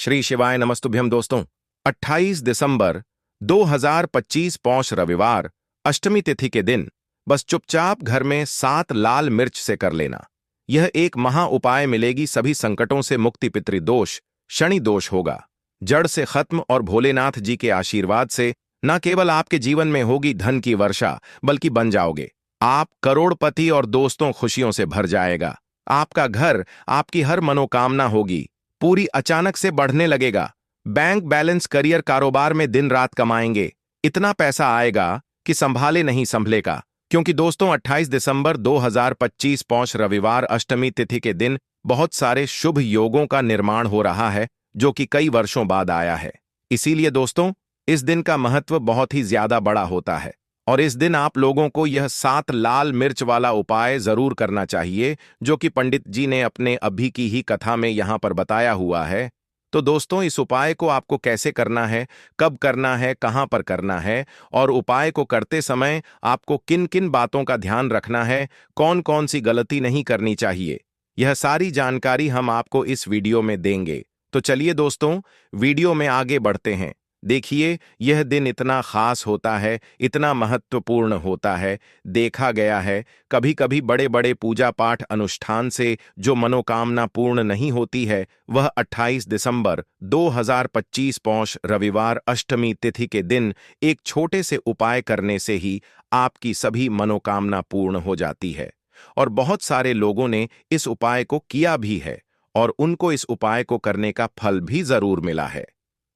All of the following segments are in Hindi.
श्री शिवाय नमस्तुभ्यम दोस्तों। 28 दिसंबर 2025 पौष रविवार अष्टमी तिथि के दिन बस चुपचाप घर में 7 लाल मिर्च से कर लेना। यह एक महा उपाय मिलेगी, सभी संकटों से मुक्ति, पितृदोष शनि दोष होगा जड़ से खत्म और भोलेनाथ जी के आशीर्वाद से न केवल आपके जीवन में होगी धन की वर्षा, बल्कि बन जाओगे आप करोड़पति और दोस्तों खुशियों से भर जाएगा। आपका घर, आपकी हर मनोकामना होगी पूरी, अचानक से बढ़ने लगेगा। बैंक बैलेंस, करियर, कारोबार में दिन रात कमाएंगे, इतना पैसा आएगा कि संभाले नहीं संभलेगा। क्योंकि दोस्तों 28 दिसंबर 2025 पौष रविवार अष्टमी तिथि के दिन बहुत सारे शुभ योगों का निर्माण हो रहा है जो कि कई वर्षों बाद आया है। इसीलिए दोस्तों इस दिन का महत्व बहुत ही ज्यादा बड़ा होता है और इस दिन आप लोगों को यह 7 लाल मिर्च वाला उपाय जरूर करना चाहिए जो कि पंडित जी ने अपने अभी की ही कथा में यहां पर बताया हुआ है। तो दोस्तों इस उपाय को आपको कैसे करना है, कब करना है, कहां पर करना है और उपाय को करते समय आपको किन किन बातों का ध्यान रखना है, कौन कौन सी गलती नहीं करनी चाहिए, यह सारी जानकारी हम आपको इस वीडियो में देंगे। तो चलिए दोस्तों वीडियो में आगे बढ़ते हैं। देखिए यह दिन इतना खास होता है, इतना महत्वपूर्ण होता है। देखा गया है कभी कभी बड़े बड़े पूजा पाठ अनुष्ठान से जो मनोकामना पूर्ण नहीं होती है, वह 28 दिसंबर 2025 पौष रविवार अष्टमी तिथि के दिन एक छोटे से उपाय करने से ही आपकी सभी मनोकामना पूर्ण हो जाती है। और बहुत सारे लोगों ने इस उपाय को किया भी है और उनको इस उपाय को करने का फल भी जरूर मिला है।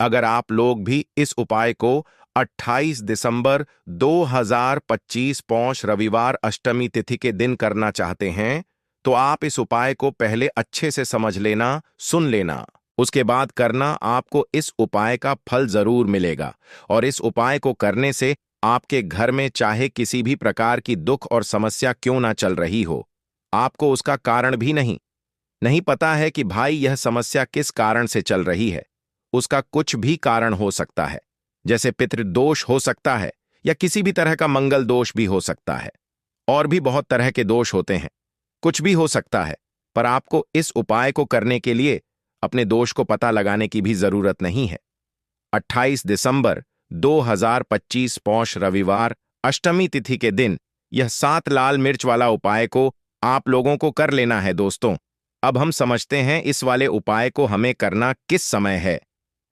अगर आप लोग भी इस उपाय को 28 दिसंबर 2025 पौष रविवार अष्टमी तिथि के दिन करना चाहते हैं तो आप इस उपाय को पहले अच्छे से समझ लेना, सुन लेना, उसके बाद करना। आपको इस उपाय का फल जरूर मिलेगा और इस उपाय को करने से आपके घर में चाहे किसी भी प्रकार की दुख और समस्या क्यों ना चल रही हो, आपको उसका कारण भी नहीं पता है कि भाई यह समस्या किस कारण से चल रही है। उसका कुछ भी कारण हो सकता है, जैसे पितृदोष हो सकता है या किसी भी तरह का मंगल दोष भी हो सकता है, और भी बहुत तरह के दोष होते हैं, कुछ भी हो सकता है। पर आपको इस उपाय को करने के लिए अपने दोष को पता लगाने की भी जरूरत नहीं है। 28 दिसंबर 2025 पौष रविवार अष्टमी तिथि के दिन यह 7 लाल मिर्च वाला उपाय को आप लोगों को कर लेना है। दोस्तों अब हम समझते हैं इस वाले उपाय को हमें करना किस समय है।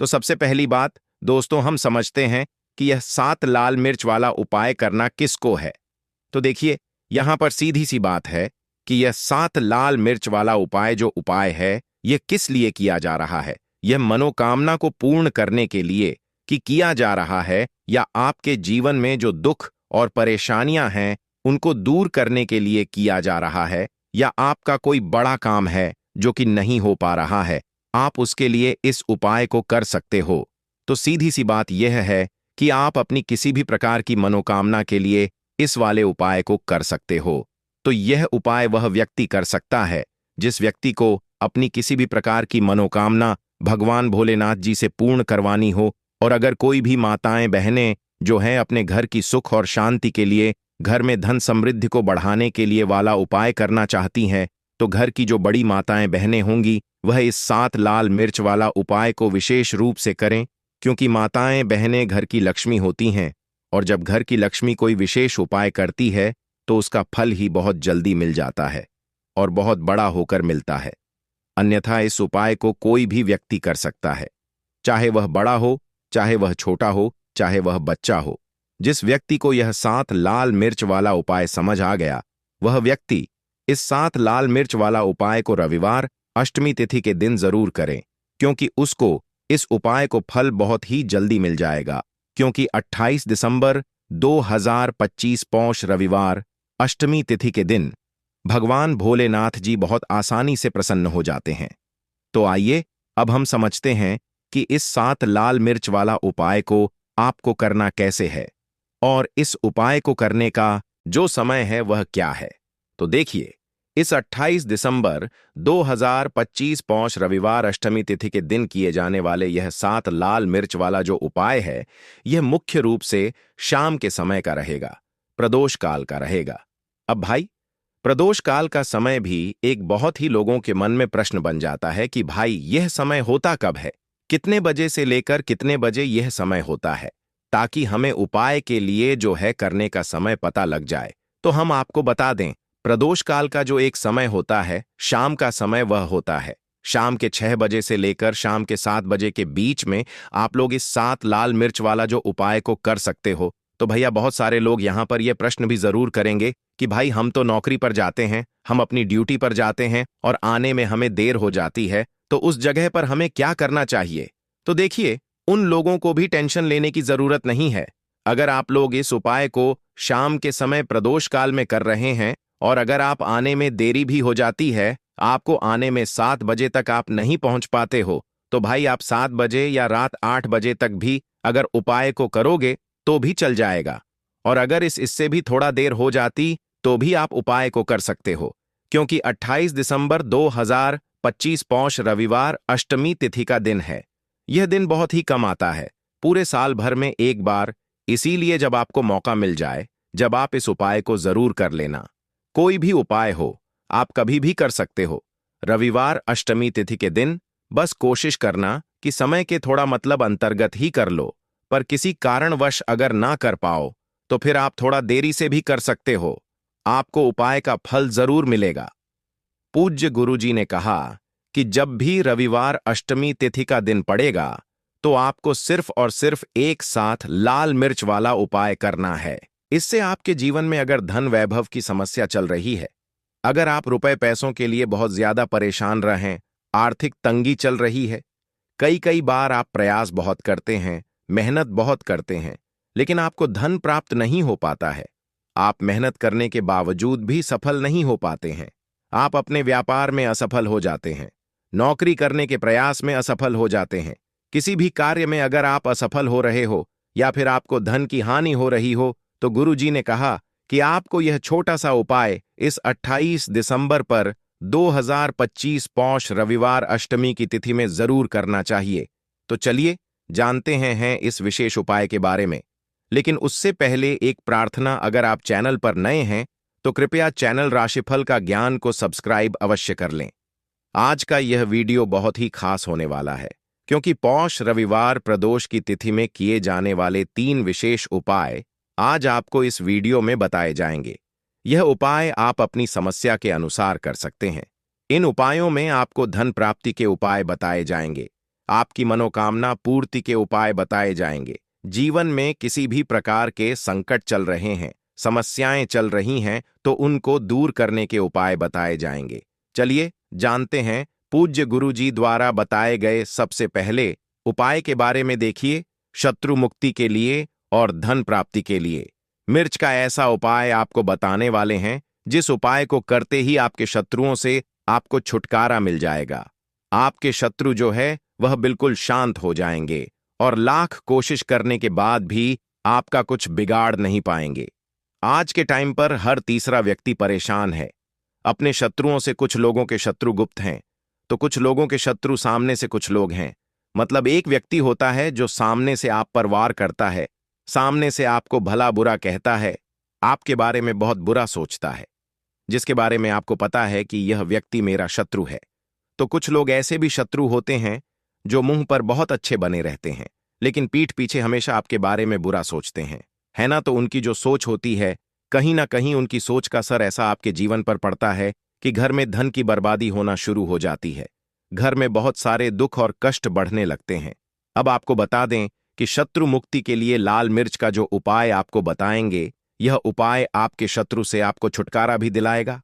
तो सबसे पहली बात दोस्तों हम समझते हैं कि यह 7 लाल मिर्च वाला उपाय करना किसको है। तो देखिए यहां पर सीधी सी बात है कि यह 7 लाल मिर्च वाला उपाय जो उपाय है यह किस लिए किया जा रहा है। यह मनोकामना को पूर्ण करने के लिए कि किया जा रहा है, या आपके जीवन में जो दुख और परेशानियां हैं उनको दूर करने के लिए किया जा रहा है, या आपका कोई बड़ा काम है जो कि नहीं हो पा रहा है, आप उसके लिए इस उपाय को कर सकते हो। तो सीधी सी बात यह है कि आप अपनी किसी भी प्रकार की मनोकामना के लिए इस वाले उपाय को कर सकते हो। तो यह उपाय वह व्यक्ति कर सकता है जिस व्यक्ति को अपनी किसी भी प्रकार की मनोकामना भगवान भोलेनाथ जी से पूर्ण करवानी हो। और अगर कोई भी माताएं बहनें जो हैं अपने घर की सुख और शांति के लिए, घर में धन समृद्धि को बढ़ाने के लिए वाला उपाय करना चाहती हैं, तो घर की जो बड़ी माताएं बहनें होंगी वह इस 7 लाल मिर्च वाला उपाय को विशेष रूप से करें। क्योंकि माताएं बहनें घर की लक्ष्मी होती हैं और जब घर की लक्ष्मी कोई विशेष उपाय करती है तो उसका फल ही बहुत जल्दी मिल जाता है और बहुत बड़ा होकर मिलता है। अन्यथा इस उपाय को कोई भी व्यक्ति कर सकता है, चाहे वह बड़ा हो, चाहे वह छोटा हो, चाहे वह बच्चा हो। जिस व्यक्ति को यह 7 लाल मिर्च वाला उपाय समझ आ गया, वह व्यक्ति इस 7 लाल मिर्च वाला उपाय को रविवार अष्टमी तिथि के दिन जरूर करें, क्योंकि उसको इस उपाय को फल बहुत ही जल्दी मिल जाएगा। क्योंकि 28 दिसंबर 2025 पौष रविवार अष्टमी तिथि के दिन भगवान भोलेनाथ जी बहुत आसानी से प्रसन्न हो जाते हैं। तो आइए अब हम समझते हैं कि इस 7 लाल मिर्च वाला उपाय को आपको करना कैसे है और इस उपाय को करने का जो समय है वह क्या है। तो देखिए इस 28 दिसंबर 2025 पौष रविवार अष्टमी तिथि के दिन किए जाने वाले यह 7 लाल मिर्च वाला जो उपाय है, यह मुख्य रूप से शाम के समय का रहेगा, प्रदोष काल का रहेगा। अब भाई प्रदोष काल का समय भी एक बहुत ही लोगों के मन में प्रश्न बन जाता है कि भाई यह समय होता कब है, कितने बजे से लेकर कितने बजे यह समय होता है, ताकि हमें उपाय के लिए जो है करने का समय पता लग जाए। तो हम आपको बता दें, प्रदोष काल का जो एक समय होता है, शाम का समय वह होता है। शाम के 6 बजे से लेकर शाम के 7 बजे के बीच में आप लोग इस 7 लाल मिर्च वाला जो उपाय को कर सकते हो। तो भैया बहुत सारे लोग यहाँ पर यह प्रश्न भी जरूर करेंगे कि भाई हम तो नौकरी पर जाते हैं, हम अपनी ड्यूटी पर जाते हैं और आने में हमें देर हो जाती है, तो उस जगह पर हमें क्या करना चाहिए। तो देखिए, उन लोगों को भी टेंशन लेने की जरूरत नहीं है। अगर आप लोग इस उपाय को शाम के समय प्रदोष काल में कर रहे हैं और अगर आप आने में देरी भी हो जाती है, आपको आने में 7 बजे तक आप नहीं पहुंच पाते हो, तो भाई आप 7 बजे या रात 8 बजे तक भी अगर उपाय को करोगे तो भी चल जाएगा। और अगर इससे भी थोड़ा देर हो जाती तो भी आप उपाय को कर सकते हो, क्योंकि 28 दिसंबर 2025 पौष रविवार अष्टमी तिथि का दिन है। यह दिन बहुत ही कम आता है, पूरे साल भर में एक बार, इसीलिए जब आपको मौका मिल जाए, जब आप इस उपाय को जरूर कर लेना। कोई भी उपाय हो, आप कभी भी कर सकते हो। रविवार अष्टमी तिथि के दिन बस कोशिश करना कि समय के थोड़ा मतलब अंतर्गत ही कर लो, पर किसी कारणवश अगर ना कर पाओ तो फिर आप थोड़ा देरी से भी कर सकते हो। आपको उपाय का फल जरूर मिलेगा। पूज्य गुरुजी ने कहा कि जब भी रविवार अष्टमी तिथि का दिन पड़ेगा तो आपको सिर्फ और सिर्फ एक साथ लाल मिर्च वाला उपाय करना है। इससे आपके जीवन में अगर धन वैभव की समस्या चल रही है, अगर आप रुपए पैसों के लिए बहुत ज्यादा परेशान रहें, आर्थिक तंगी चल रही है, कई कई बार आप प्रयास बहुत करते हैं, मेहनत बहुत करते हैं, लेकिन आपको धन प्राप्त नहीं हो पाता है, आप मेहनत करने के बावजूद भी सफल नहीं हो पाते हैं, आप अपने व्यापार में असफल हो जाते हैं, नौकरी करने के प्रयास में असफल हो जाते हैं, किसी भी कार्य में अगर आप असफल हो रहे हो या फिर आपको धन की हानि हो रही हो, तो गुरुजी ने कहा कि आपको यह छोटा सा उपाय इस 28 दिसंबर पर 2025 पौष रविवार अष्टमी की तिथि में जरूर करना चाहिए। तो चलिए जानते हैं इस विशेष उपाय के बारे में। लेकिन उससे पहले एक प्रार्थना, अगर आप चैनल पर नए हैं तो कृपया चैनल राशिफल का ज्ञान को सब्सक्राइब अवश्य कर लें। आज का यह वीडियो बहुत ही खास होने वाला है, क्योंकि पौष रविवार प्रदोष की तिथि में किए जाने वाले 3 विशेष उपाय आज आपको इस वीडियो में बताए जाएंगे। यह उपाय आप अपनी समस्या के अनुसार कर सकते हैं। इन उपायों में आपको धन प्राप्ति के उपाय बताए जाएंगे, आपकी मनोकामना पूर्ति के उपाय बताए जाएंगे, जीवन में किसी भी प्रकार के संकट चल रहे हैं, समस्याएं चल रही हैं तो उनको दूर करने के उपाय बताए जाएंगे। चलिए जानते हैं पूज्य गुरुजी द्वारा बताए गए सबसे पहले उपाय के बारे में। देखिए, शत्रु मुक्ति के लिए और धन प्राप्ति के लिए मिर्च का ऐसा उपाय आपको बताने वाले हैं जिस उपाय को करते ही आपके शत्रुओं से आपको छुटकारा मिल जाएगा। आपके शत्रु जो है वह बिल्कुल शांत हो जाएंगे और लाख कोशिश करने के बाद भी आपका कुछ बिगाड़ नहीं पाएंगे। आज के टाइम पर हर तीसरा व्यक्ति परेशान है अपने शत्रुओं से। कुछ लोगों के शत्रु गुप्त हैं तो कुछ लोगों के शत्रु सामने से कुछ लोग हैं। मतलब एक व्यक्ति होता है जो सामने से आप पर वार करता है, सामने से आपको भला बुरा कहता है, आपके बारे में बहुत बुरा सोचता है, जिसके बारे में आपको पता है कि यह व्यक्ति मेरा शत्रु है। तो कुछ लोग ऐसे भी शत्रु होते हैं जो मुंह पर बहुत अच्छे बने रहते हैं, लेकिन पीठ पीछे हमेशा आपके बारे में बुरा सोचते हैं, है ना। तो उनकी जो सोच होती है, कहीं ना कहीं उनकी सोच का असर ऐसा आपके जीवन पर पड़ता है कि घर में धन की बर्बादी होना शुरू हो जाती है, घर में बहुत सारे दुख और कष्ट बढ़ने लगते हैं। अब आपको बता दें कि शत्रु मुक्ति के लिए लाल मिर्च का जो उपाय आपको बताएंगे, यह उपाय आपके शत्रु से आपको छुटकारा भी दिलाएगा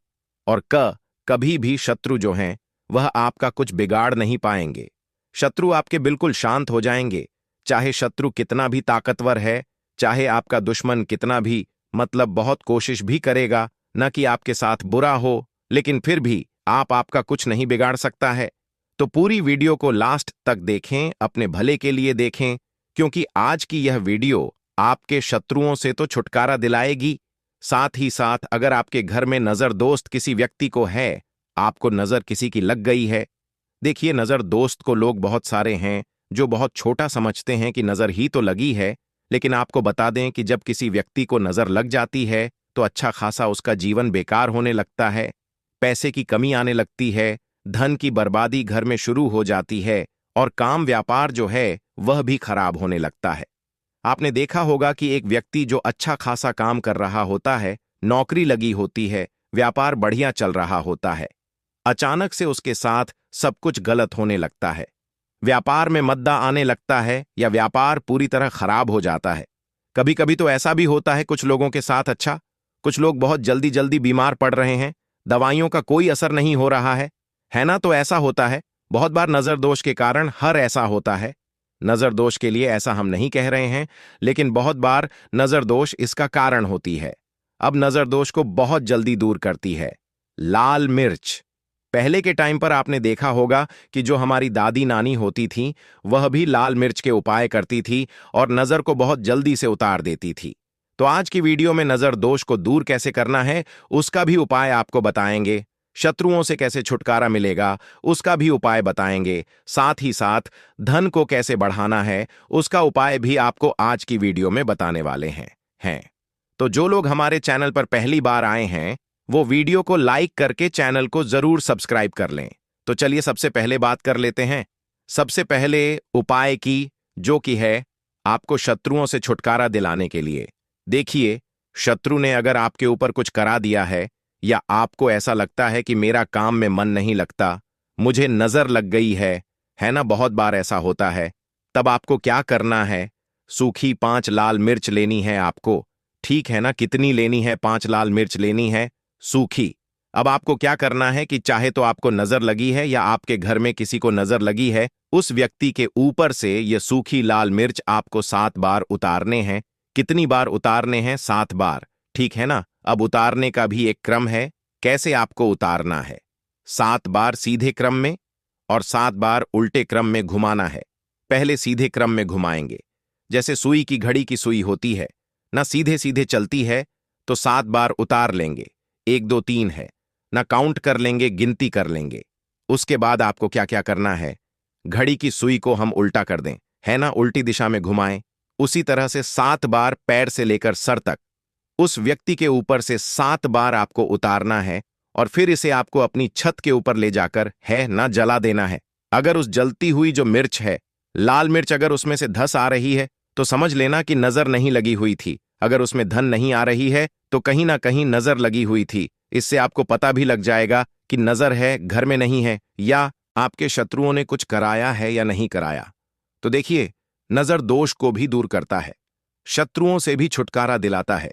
और कभी भी शत्रु जो हैं वह आपका कुछ बिगाड़ नहीं पाएंगे। शत्रु आपके बिल्कुल शांत हो जाएंगे। चाहे शत्रु कितना भी ताकतवर है, चाहे आपका दुश्मन कितना भी मतलब बहुत कोशिश भी करेगा न कि आपके साथ बुरा हो, लेकिन फिर भी आपका कुछ नहीं बिगाड़ सकता है। तो पूरी वीडियो को लास्ट तक देखें, अपने भले के लिए देखें, क्योंकि आज की यह वीडियो आपके शत्रुओं से तो छुटकारा दिलाएगी, साथ ही साथ अगर आपके घर में नजर दोस्त किसी व्यक्ति को है, आपको नजर किसी की लग गई है। देखिए, नजर दोस्त को लोग बहुत सारे हैं जो बहुत छोटा समझते हैं कि नजर ही तो लगी है, लेकिन आपको बता दें कि जब किसी व्यक्ति को नजर लग जाती है तो अच्छा खासा उसका जीवन बेकार होने लगता है, पैसे की कमी आने लगती है, धन की बर्बादी घर में शुरू हो जाती है और काम व्यापार जो है वह भी खराब होने लगता है। आपने देखा होगा कि एक व्यक्ति जो अच्छा खासा काम कर रहा होता है, नौकरी लगी होती है, व्यापार बढ़िया चल रहा होता है, अचानक से उसके साथ सब कुछ गलत होने लगता है। व्यापार में मद्दा आने लगता है या व्यापार पूरी तरह खराब हो जाता है। कभी कभी तो ऐसा भी होता है कुछ लोगों के साथ, अच्छा, कुछ लोग बहुत जल्दी जल्दी बीमार पड़ रहे हैं, दवाइयों का कोई असर नहीं हो रहा है ना? तो ऐसा होता है। बहुत बार नजर दोष के कारण हर ऐसा होता है। नजर दोष के लिए ऐसा हम नहीं कह रहे हैं, लेकिन बहुत बार नजर दोष इसका कारण होती है। अब नजर दोष को बहुत जल्दी दूर करती है लाल मिर्च। पहले के टाइम पर आपने देखा होगा कि जो हमारी दादी नानी होती थीं, वह भी लाल मिर्च के उपाय करती थी और नजर को बहुत जल्दी से उतार देती थी। तो आज की वीडियो में नजर दोष को दूर कैसे करना है उसका भी उपाय आपको बताएंगे। शत्रुओं से कैसे छुटकारा मिलेगा उसका भी उपाय बताएंगे। साथ ही साथ धन को कैसे बढ़ाना है उसका उपाय भी आपको आज की वीडियो में बताने वाले हैं। तो जो लोग हमारे चैनल पर पहली बार आए हैं वो वीडियो को लाइक करके चैनल को जरूर सब्सक्राइब कर लें। तो चलिए सबसे पहले बात कर लेते हैं। सबसे पहले उपाय की, जो कि है आपको शत्रुओं से छुटकारा दिलाने के लिए। देखिए, शत्रु ने अगर आपके ऊपर कुछ करा दिया है या आपको ऐसा लगता है कि मेरा काम में मन नहीं लगता, मुझे नजर लग गई है ना? बहुत बार ऐसा होता है। तब आपको क्या करना है? सूखी 5 लाल मिर्च लेनी है आपको, ठीक है ना? कितनी लेनी है? 5 लाल मिर्च लेनी है सूखी। अब आपको क्या करना है कि चाहे तो आपको नजर लगी है या आपके घर में किसी को नजर लगी है, उस व्यक्ति के ऊपर से ये सूखी लाल मिर्च आपको 7 बार उतारने हैं। कितनी बार उतारने हैं? 7 बार, ठीक है ना? अब उतारने का भी एक क्रम है, कैसे आपको उतारना है। 7 बार सीधे क्रम में और 7 बार उल्टे क्रम में घुमाना है। पहले सीधे क्रम में घुमाएंगे, जैसे सुई की घड़ी की सुई होती है ना, सीधे सीधे चलती है, तो 7 बार उतार लेंगे। 1 2 3 है ना, काउंट कर लेंगे, गिनती कर लेंगे। उसके बाद आपको क्या क्या करना है, घड़ी की सुई को हम उल्टा कर दें, है ना, उल्टी दिशा में घुमाएं। उसी तरह से 7 बार पैर से लेकर सर तक उस व्यक्ति के ऊपर से 7 बार आपको उतारना है और फिर इसे आपको अपनी छत के ऊपर ले जाकर है ना जला देना है। अगर उस जलती हुई जो मिर्च है, लाल मिर्च, अगर उसमें से धस आ रही है तो समझ लेना कि नजर नहीं लगी हुई थी। अगर उसमें धन नहीं आ रही है तो कहीं ना कहीं नजर लगी हुई थी। इससे आपको पता भी लग जाएगा कि नजर है, घर में नहीं है, या आपके शत्रुओं ने कुछ कराया है या नहीं कराया। तो देखिए, नजर दोष को भी दूर करता है, शत्रुओं से भी छुटकारा दिलाता है।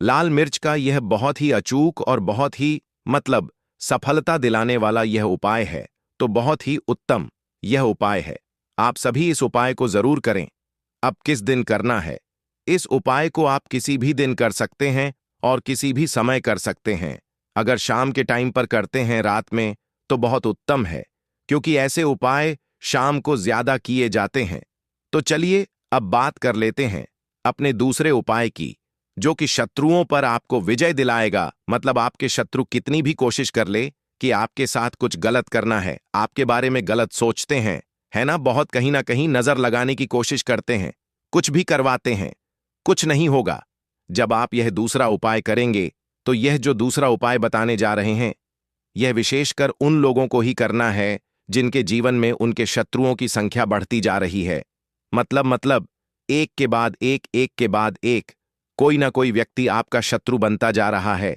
लाल मिर्च का यह बहुत ही अचूक और बहुत ही सफलता दिलाने वाला यह उपाय है। तो बहुत ही उत्तम यह उपाय है। आप सभी इस उपाय को जरूर करें। अब किस दिन करना है? इस उपाय को आप किसी भी दिन कर सकते हैं और किसी भी समय कर सकते हैं। अगर शाम के टाइम पर करते हैं, रात में, तो बहुत उत्तम है, क्योंकि ऐसे उपाय शाम को ज्यादा किए जाते हैं। तो चलिए अब बात कर लेते हैं अपने दूसरे उपाय की, जो कि शत्रुओं पर आपको विजय दिलाएगा। मतलब आपके शत्रु कितनी भी कोशिश कर ले कि आपके साथ कुछ गलत करना है, आपके बारे में गलत सोचते हैं, है ना, बहुत कहीं ना कहीं नजर लगाने की कोशिश करते हैं, कुछ भी करवाते हैं, कुछ नहीं होगा। जब आप यह दूसरा उपाय करेंगे तो यह जो दूसरा उपाय बताने जा रहे हैं, यह विशेषकर उन लोगों को ही करना है जिनके जीवन में उनके शत्रुओं की संख्या बढ़ती जा रही है। मतलब एक के बाद एक, एक के बाद एक, कोई ना कोई व्यक्ति आपका शत्रु बनता जा रहा है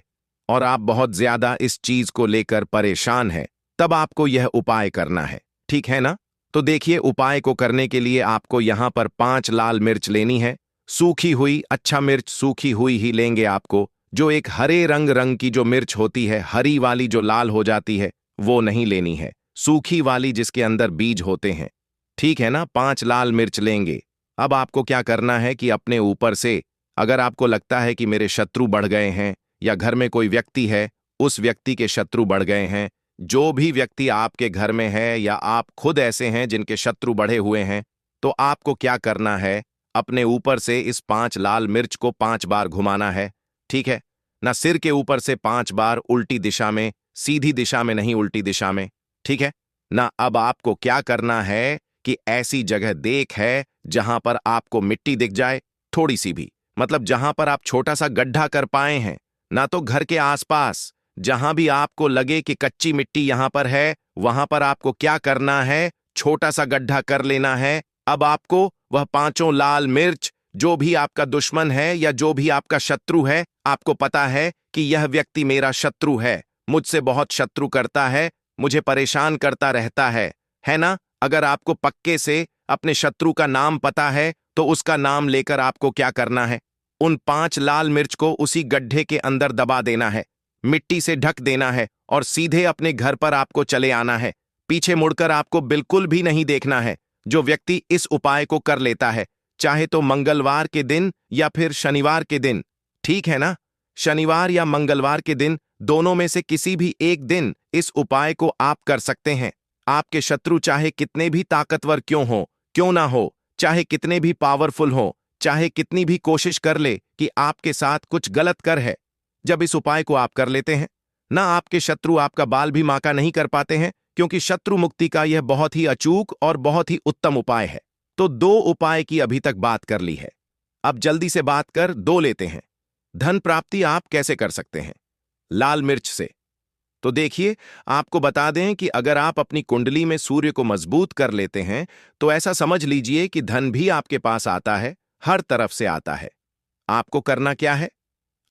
और आप बहुत ज्यादा इस चीज को लेकर परेशान हैं। तब आपको यह उपाय करना है, ठीक है ना? तो देखिए, उपाय को करने के लिए आपको यहां पर 5 लाल मिर्च लेनी है, सूखी हुई। अच्छा, मिर्च सूखी हुई ही लेंगे आपको। जो एक हरे रंग की जो मिर्च होती है, हरी वाली जो लाल हो जाती है, वो नहीं लेनी है, सूखी वाली जिसके अंदर बीज होते हैं, ठीक है ना? 5 लाल मिर्च लेंगे। अब आपको क्या करना है कि अपने ऊपर से, अगर आपको लगता है कि मेरे शत्रु बढ़ गए हैं या घर में कोई व्यक्ति है, उस व्यक्ति के शत्रु बढ़ गए हैं, जो भी व्यक्ति आपके घर में है या आप खुद ऐसे हैं जिनके शत्रु बढ़े हुए हैं, तो आपको क्या करना है, अपने ऊपर से इस 5 लाल मिर्च को 5 बार घुमाना है, ठीक है ना? सिर के ऊपर से 5 बार उल्टी दिशा में, सीधी दिशा में नहीं, उल्टी दिशा में, ठीक है ना? अब आपको क्या करना है कि ऐसी जगह देख है जहां पर आपको मिट्टी दिख जाए, थोड़ी सी भी, मतलब जहां पर आप छोटा सा गड्ढा कर पाए हैं ना, तो घर के आसपास जहां भी आपको लगे कि कच्ची मिट्टी यहां पर है, वहां पर आपको क्या करना है, छोटा सा गड्ढा कर लेना है। अब आपको वह 5 लाल मिर्च, जो भी आपका दुश्मन है या जो भी आपका शत्रु है, आपको पता है कि यह व्यक्ति मेरा शत्रु है, मुझसे बहुत शत्रु करता है, मुझे परेशान करता रहता है ना? अगर आपको पक्के से अपने शत्रु का नाम पता है तो उसका नाम लेकर आपको क्या करना है? उन 5 लाल मिर्च को उसी गड्ढे के अंदर दबा देना है, मिट्टी से ढक देना है और सीधे अपने घर पर आपको चले आना है। पीछे मुड़कर आपको बिल्कुल भी नहीं देखना है। जो व्यक्ति इस उपाय को कर लेता है, चाहे तो मंगलवार के दिन या फिर शनिवार के दिन, ठीक है ना? शनिवार या मंगलवार के दिन, दोनों में से किसी भी एक दिन इस उपाय को आप कर सकते हैं। आपके शत्रु चाहे कितने भी ताकतवर क्यों ना हो, चाहे कितने भी पावरफुल हो, चाहे कितनी भी कोशिश कर ले कि आपके साथ कुछ गलत कर है, जब इस उपाय को आप कर लेते हैं ना, आपके शत्रु आपका बाल भी माका नहीं कर पाते हैं, क्योंकि शत्रु मुक्ति का यह बहुत ही अचूक और बहुत ही उत्तम उपाय है। तो 2 उपाय की अभी तक बात कर ली है, अब जल्दी से बात कर 2 लेते हैं। धन प्राप्ति आप कैसे कर सकते हैं? लाल मिर्च से। तो देखिए, आपको बता दें कि अगर आप अपनी कुंडली में सूर्य को मजबूत कर लेते हैं तो ऐसा समझ लीजिए कि धन भी आपके पास आता है, हर तरफ से आता है। आपको करना क्या है?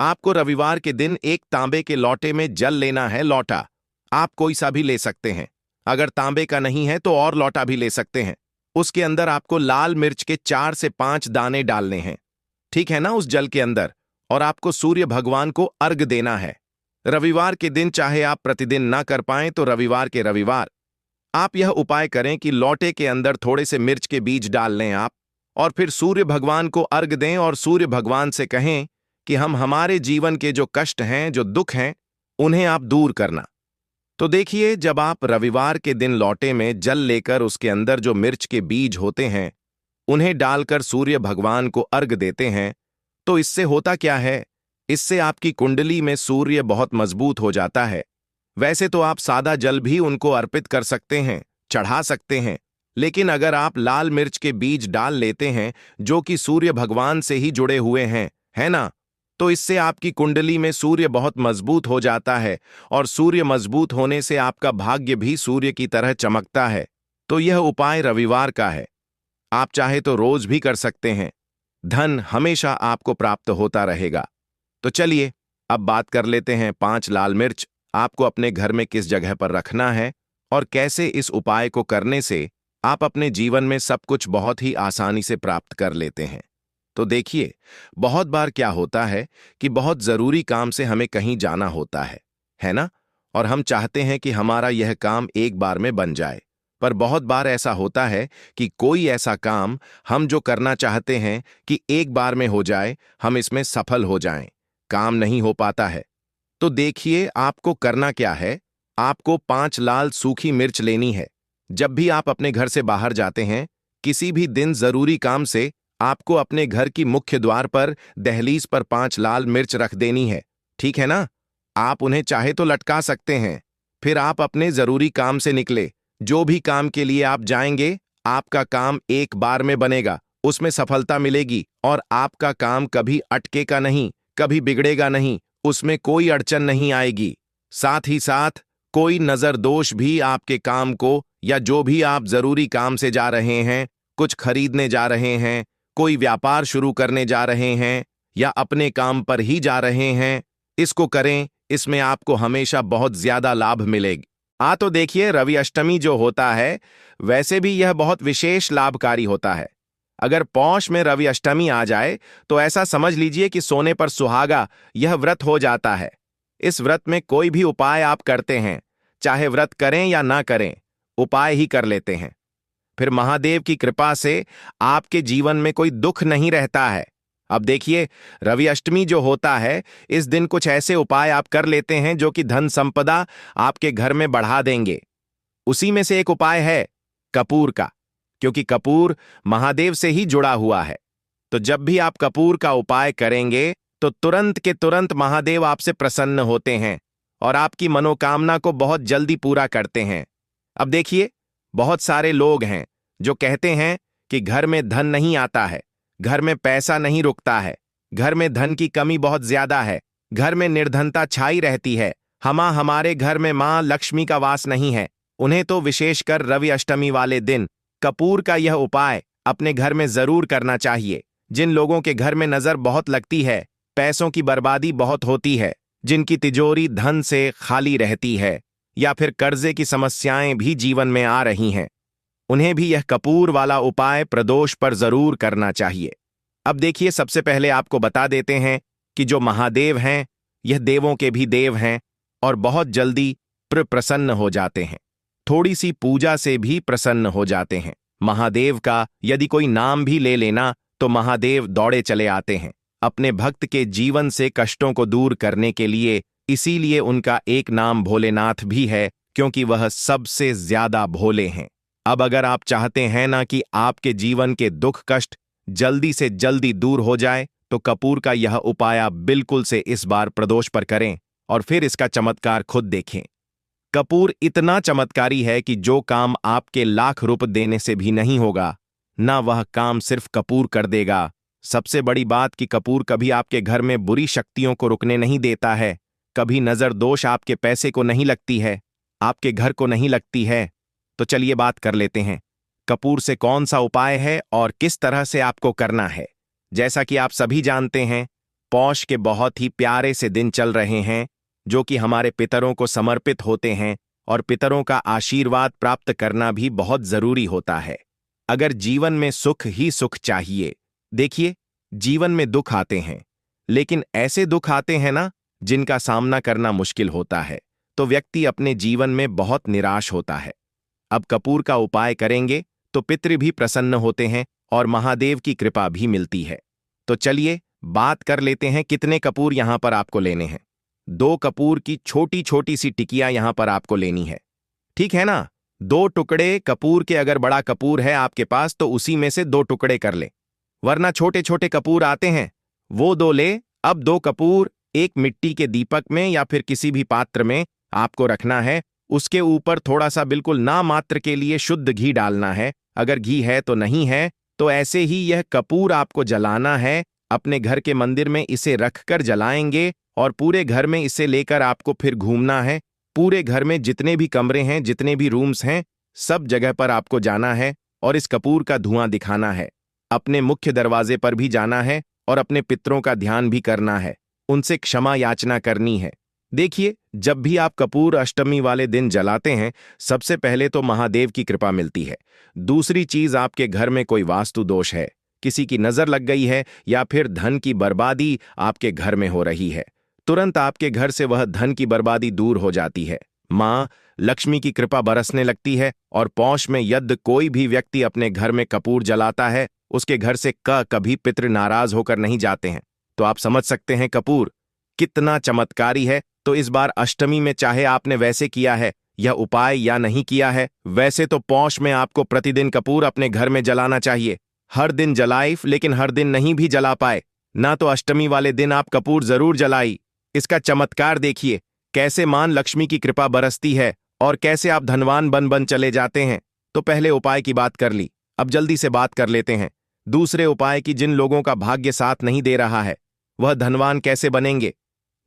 आपको रविवार के दिन एक तांबे के लोटे में जल लेना है। लोटा आप कोई सा भी ले सकते हैं, अगर तांबे का नहीं है तो और लोटा भी ले सकते हैं। उसके अंदर आपको लाल मिर्च के 4 से 5 दाने डालने हैं, ठीक है ना, उस जल के अंदर, और आपको सूर्य भगवान को अर्घ देना है। रविवार के दिन, चाहे आप प्रतिदिन ना कर पाएं तो रविवार के रविवार आप यह उपाय करें कि लोटे के अंदर थोड़े से मिर्च के बीज डाल लें आप, और फिर सूर्य भगवान को अर्घ दें और सूर्य भगवान से कहें कि हम हमारे जीवन के जो कष्ट हैं, जो दुख हैं, उन्हें आप दूर करना। तो देखिए, जब आप रविवार के दिन लोटे में जल लेकर उसके अंदर जो मिर्च के बीज होते हैं उन्हें डालकर सूर्य भगवान को अर्घ देते हैं, तो इससे होता क्या है? इससे आपकी कुंडली में सूर्य बहुत मजबूत हो जाता है। वैसे तो आप सादा जल भी उनको अर्पित कर सकते हैं, चढ़ा सकते हैं, लेकिन अगर आप लाल मिर्च के बीज डाल लेते हैं जो कि सूर्य भगवान से ही जुड़े हुए हैं, है ना, तो इससे आपकी कुंडली में सूर्य बहुत मजबूत हो जाता है, और सूर्य मजबूत होने से आपका भाग्य भी सूर्य की तरह चमकता है। तो यह उपाय रविवार का है, आप चाहे तो रोज भी कर सकते हैं। धन हमेशा आपको प्राप्त होता रहेगा। तो चलिए, अब बात कर लेते हैं 5 लाल मिर्च आपको अपने घर में किस जगह पर रखना है और कैसे इस उपाय को करने से आप अपने जीवन में सब कुछ बहुत ही आसानी से प्राप्त कर लेते हैं। तो देखिए, बहुत बार क्या होता है कि बहुत जरूरी काम से हमें कहीं जाना होता है ना, और हम चाहते हैं कि हमारा यह काम एक बार में बन जाए। पर बहुत बार ऐसा होता है कि कोई ऐसा काम हम जो करना चाहते हैं कि एक बार में हो जाए, हम इसमें सफल हो जाएं, काम नहीं हो पाता है। तो देखिए, आपको करना क्या है? आपको 5 लाल सूखी मिर्च लेनी है। जब भी आप अपने घर से बाहर जाते हैं, किसी भी दिन जरूरी काम से, आपको अपने घर की मुख्य द्वार पर दहलीज पर 5 लाल मिर्च रख देनी है, ठीक है ना? आप उन्हें चाहे तो लटका सकते हैं। फिर आप अपने जरूरी काम से निकले, जो भी काम के लिए आप जाएंगे, आपका काम एक बार में बनेगा, उसमें सफलता मिलेगी और आपका काम कभी अटकेगा नहीं, कभी बिगड़ेगा नहीं, उसमें कोई अड़चन नहीं आएगी। साथ ही साथ कोई नजर दोष भी आपके काम को, या जो भी आप जरूरी काम से जा रहे हैं, कुछ खरीदने जा रहे हैं, कोई व्यापार शुरू करने जा रहे हैं, या अपने काम पर ही जा रहे हैं, इसको करें, इसमें आपको हमेशा बहुत ज्यादा लाभ मिलेगा। तो देखिए, रवि अष्टमी जो होता है, वैसे भी यह बहुत विशेष लाभकारी होता है। अगर पौष में रवि अष्टमी आ जाए तो ऐसा समझ लीजिए कि सोने पर सुहागा यह व्रत हो जाता है। इस व्रत में कोई भी उपाय आप करते हैं, चाहे व्रत करें या ना करें, उपाय ही कर लेते हैं, फिर महादेव की कृपा से आपके जीवन में कोई दुख नहीं रहता है। अब देखिए, रवि अष्टमी जो होता है, इस दिन कुछ ऐसे उपाय आप कर लेते हैं जो कि धन संपदा आपके घर में बढ़ा देंगे। उसी में से एक उपाय है कपूर का, क्योंकि कपूर महादेव से ही जुड़ा हुआ है। तो जब भी आप कपूर का उपाय करेंगे तो तुरंत के तुरंत महादेव आपसे प्रसन्न होते हैं और आपकी मनोकामना को बहुत जल्दी पूरा करते हैं। अब देखिए, बहुत सारे लोग हैं जो कहते हैं कि घर में धन नहीं आता है, घर में पैसा नहीं रुकता है, घर में धन की कमी बहुत ज्यादा है, घर में निर्धनता छाई रहती है, हमारे घर में मां लक्ष्मी का वास नहीं है। उन्हें तो विशेषकर रवि अष्टमी वाले दिन कपूर का यह उपाय अपने घर में जरूर करना चाहिए। जिन लोगों के घर में नजर बहुत लगती है, पैसों की बर्बादी बहुत होती है, जिनकी तिजोरी धन से खाली रहती है, या फिर कर्जे की समस्याएं भी जीवन में आ रही हैं, उन्हें भी यह कपूर वाला उपाय प्रदोष पर जरूर करना चाहिए। अब देखिए, सबसे पहले आपको बता देते हैं कि जो महादेव हैं, यह देवों के भी देव हैं और बहुत जल्दी प्रसन्न हो जाते हैं। थोड़ी सी पूजा से भी प्रसन्न हो जाते हैं। महादेव का यदि कोई नाम भी ले लेना तो महादेव दौड़े चले आते हैं अपने भक्त के जीवन से कष्टों को दूर करने के लिए। इसीलिए उनका एक नाम भोलेनाथ भी है, क्योंकि वह सबसे ज्यादा भोले हैं। अब अगर आप चाहते हैं ना कि आपके जीवन के दुख कष्ट जल्दी से जल्दी दूर हो जाए, तो कपूर का यह उपाय आप बिल्कुल से इस बार प्रदोष पर करें और फिर इसका चमत्कार खुद देखें। कपूर इतना चमत्कारी है कि जो काम आपके लाख रुपए देने से भी नहीं होगा, ना वह काम सिर्फ कपूर कर देगा। सबसे बड़ी बात कि कपूर कभी आपके घर में बुरी शक्तियों को रुकने नहीं देता है, कभी नजर दोष आपके पैसे को नहीं लगती है, आपके घर को नहीं लगती है। तो चलिए बात कर लेते हैं कपूर से कौन सा उपाय है और किस तरह से आपको करना है। जैसा कि आप सभी जानते हैं, पौष के बहुत ही प्यारे से दिन चल रहे हैं, जो कि हमारे पितरों को समर्पित होते हैं, और पितरों का आशीर्वाद प्राप्त करना भी बहुत जरूरी होता है। अगर जीवन में सुख ही सुख चाहिए, देखिए, जीवन में दुख आते हैं, लेकिन ऐसे दुख आते हैं ना जिनका सामना करना मुश्किल होता है, तो व्यक्ति अपने जीवन में बहुत निराश होता है। अब कपूर का उपाय करेंगे तो पितृ भी प्रसन्न होते हैं और महादेव की कृपा भी मिलती है। तो चलिए बात कर लेते हैं कितने कपूर यहां पर आपको लेने हैं। 2 कपूर की छोटी छोटी सी टिकियां यहां पर आपको लेनी है, ठीक है ना। 2 टुकड़े कपूर के, अगर बड़ा कपूर है आपके पास तो उसी में से 2 टुकड़े कर ले, वरना छोटे छोटे कपूर आते हैं, वो 2 ले। अब 2 कपूर एक मिट्टी के दीपक में या फिर किसी भी पात्र में आपको रखना है। उसके ऊपर थोड़ा सा बिल्कुल ना मात्र के लिए शुद्ध घी डालना है। अगर घी है तो नहीं है तो ऐसे ही यह कपूर आपको जलाना है। अपने घर के मंदिर में इसे रखकर जलाएंगे और पूरे घर में इसे लेकर आपको फिर घूमना है। पूरे घर में जितने भी कमरे हैं, जितने भी रूम्स हैं, सब जगह पर आपको जाना है और इस कपूर का धुआं दिखाना है। अपने मुख्य दरवाजे पर भी जाना है और अपने पितरों का ध्यान भी करना है, उनसे क्षमा याचना करनी है। देखिए, जब भी आप कपूर अष्टमी वाले दिन जलाते हैं, सबसे पहले तो महादेव की कृपा मिलती है। दूसरी चीज, आपके घर में कोई वास्तु दोष है, किसी की नजर लग गई है या फिर धन की बर्बादी आपके घर में हो रही है, तुरंत आपके घर से वह धन की बर्बादी दूर हो जाती है। मां लक्ष्मी की कृपा बरसने लगती है और पौष में यदि कोई भी व्यक्ति अपने घर में कपूर जलाता है, उसके घर से कभी पितृ नाराज होकर नहीं जाते हैं। तो आप समझ सकते हैं कपूर कितना चमत्कारी है। तो इस बार अष्टमी में चाहे आपने वैसे किया है यह उपाय या नहीं किया है, वैसे तो पौष में आपको प्रतिदिन कपूर अपने घर में जलाना चाहिए। हर दिन जलाई, लेकिन हर दिन नहीं भी जला पाए ना, तो अष्टमी वाले दिन आप कपूर जरूर जलाई। इसका चमत्कार देखिए, कैसे मान लक्ष्मी की कृपा बरसती है और कैसे आप धनवान बन बन चले जाते हैं। तो पहले उपाय की बात कर ली, अब जल्दी से बात कर लेते हैं दूसरे उपाय की। जिन लोगों का भाग्य साथ नहीं दे रहा है, वह धनवान कैसे बनेंगे।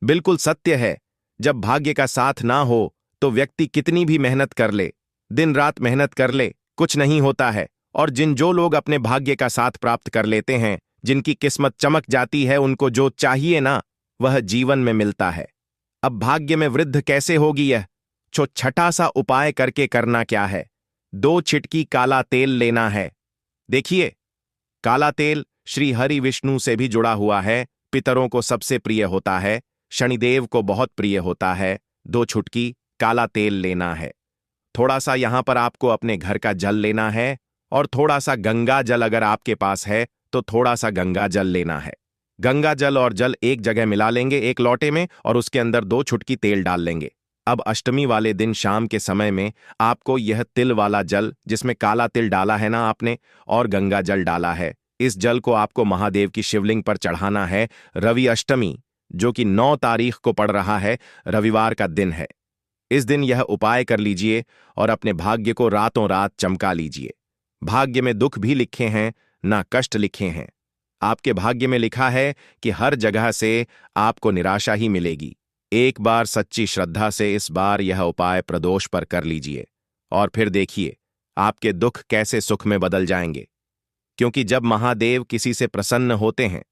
बिल्कुल सत्य है, जब भाग्य का साथ ना हो तो व्यक्ति कितनी भी मेहनत कर ले, दिन रात मेहनत कर ले, कुछ नहीं होता है। और जो लोग अपने भाग्य का साथ प्राप्त कर लेते हैं, जिनकी किस्मत चमक जाती है, उनको जो चाहिए ना वह जीवन में मिलता है। अब भाग्य में वृद्धि कैसे होगी, यह छठा सा उपाय करके करना क्या है, 2 छिटकी काला तेल लेना है। देखिए, काला तेल श्री हरि विष्णु से भी जुड़ा हुआ है, पितरों को सबसे प्रिय होता है, शनिदेव को बहुत प्रिय होता है। 2 छुटकी काला तेल लेना है। थोड़ा सा यहां पर आपको अपने घर का जल लेना है और थोड़ा सा गंगा जल, अगर आपके पास है तो थोड़ा सा गंगा जल लेना है। गंगा जल और जल एक जगह मिला लेंगे एक लोटे में और उसके अंदर 2 छुटकी तेल डाल लेंगे। अब अष्टमी वाले दिन शाम के समय में आपको यह तिल वाला जल, जिसमें काला तिल डाला है ना आपने और गंगा जल डाला है, इस जल को आपको महादेव की शिवलिंग पर चढ़ाना है। रवि अष्टमी, जो कि 9 तारीख को पड़ रहा है, रविवार का दिन है। इस दिन यह उपाय कर लीजिए और अपने भाग्य को रातों रात चमका लीजिए। भाग्य में दुख भी लिखे हैं ना कष्ट लिखे हैं। आपके भाग्य में लिखा है कि हर जगह से आपको निराशा ही मिलेगी। एक बार सच्ची श्रद्धा से इस बार यह उपाय प्रदोष पर कर लीजिए और फिर देखिए आपके दुख कैसे सुख में बदल जाएंगे। क्योंकि जब महादेव किसी से प्रसन्न होते हैं,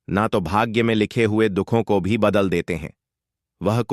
ना तो भाग्य में लिखे हुए दुखों को भी बदल देते हैं, वह